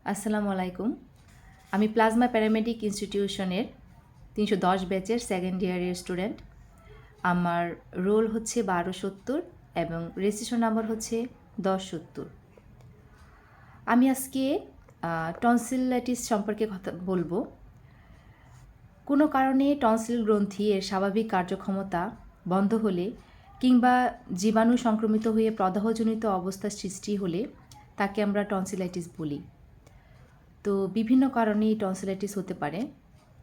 আসসালামু আলাইকুম। আমি প্লাজমা প্যারামেডিক ইনস্টিটিউশনের ৩১০ ব্যাচের সেকেন্ড ইয়ারের স্টুডেন্ট। আমার রোল হচ্ছে ১২৭০ এবং রেজিস্ট্রেশন নাম্বার হচ্ছে ১০৭০। আমি আজকে টনসিলাইটিস সম্পর্কে কথা বলবো। কোনো কারণে টনসিল গ্রন্থি এর স্বাভাবিক কার্যক্ষমতা বন্ধ হলে কিংবা জীবাণু সংক্রমিত হয়ে প্রদাহজনিত অবস্থার সৃষ্টি হলে তাকে আমরা টনসিলাইটিস বলি। তো বিভিন্ন কারণেই টনসিলাইটিস হতে পারে,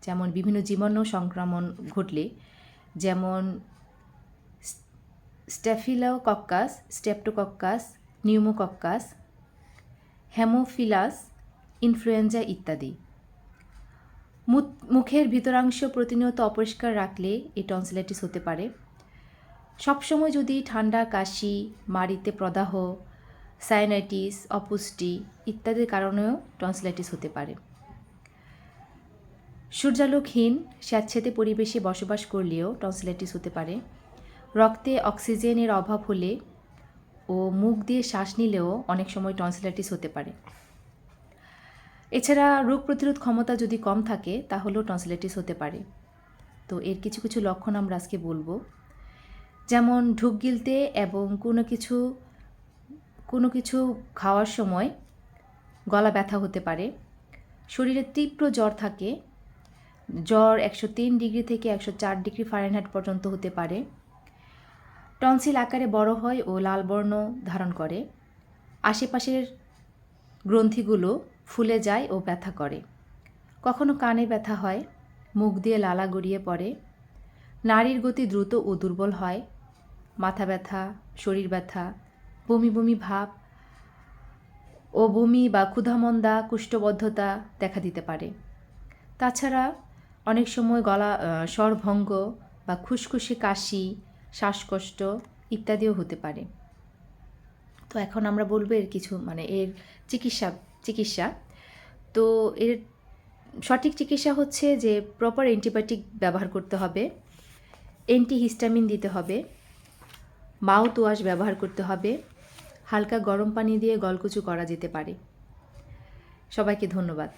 যেমন বিভিন্ন জীবাণু সংক্রমণ ঘটলে, যেমন Staphylococcus, streptococcus, pneumococcus, Haemophilus influenza ইত্যাদি। মুখের ভিতরাংশ প্রতিনিয়ত অপরিষ্কার রাখলে এই টনসিলাইটিস হতে পারে। সবসময় যদি ঠান্ডা, কাশি, মাড়িতে প্রদাহ, সাইনাইটিস, অপুষ্টি ইত্যাদির কারণেও টনসিলাইটিস হতে পারে। সূর্যালোকহীন স্যাঁতসেঁতে পরিবেশে বসবাস করলেও টনসিলাইটিস হতে পারে। রক্তে অক্সিজেনের অভাব হলে ও মুখ দিয়ে শ্বাস নিলেও অনেক সময় টনসিলাইটিস হতে পারে। এছাড়া রোগ প্রতিরোধ ক্ষমতা যদি কম থাকে তাহলেও টনসিলাইটিস হতে পারে। তো এর কিছু কিছু লক্ষণ আমরা আজকে বলবো, যেমন ঢুক গিলতে এবং কোনো কিছু খাওয়ার সময় গলা ব্যথা হতে পারে। শরীরে তীব্র জ্বর থাকে, জ্বর ১০৩ ডিগ্রি থেকে ১০৪ ডিগ্রি ফারেনহাইট পর্যন্ত হতে পারে। টনসিল আকারে বড় হয় ও লাল বর্ণ ধারণ করে। আশেপাশের গ্রন্থিগুলো ফুলে যায় ও ব্যথা করে। কখনো কানে ব্যথা হয়, মুখ দিয়ে লালা গড়িয়ে পড়ে। নাড়ির গতি দ্রুত ও দুর্বল হয়। মাথা ব্যথা, শরীর ব্যথা, বমি বমি ভাব ও বমি বা ক্ষুধামন্দা, কুষ্ঠবদ্ধতা দেখা দিতে পারে। তাছাড়া অনেক সময় স্বরভঙ্গ বা খুসখুসে কাশি, শ্বাসকষ্ট ইত্যাদিও হতে পারে। তো এখন আমরা বলবো এর কিছু এর চিকিৎসা। তো এর সঠিক চিকিৎসা হচ্ছে যে প্রপার অ্যান্টিবায়োটিক ব্যবহার করতে হবে, অ্যান্টিহিস্টামিন দিতে হবে, মাউথ ওয়াশ ব্যবহার করতে হবে, হালকা গরম পানি দিয়ে গলকুচু করা যেতে পারে। সবাইকে ধন্যবাদ।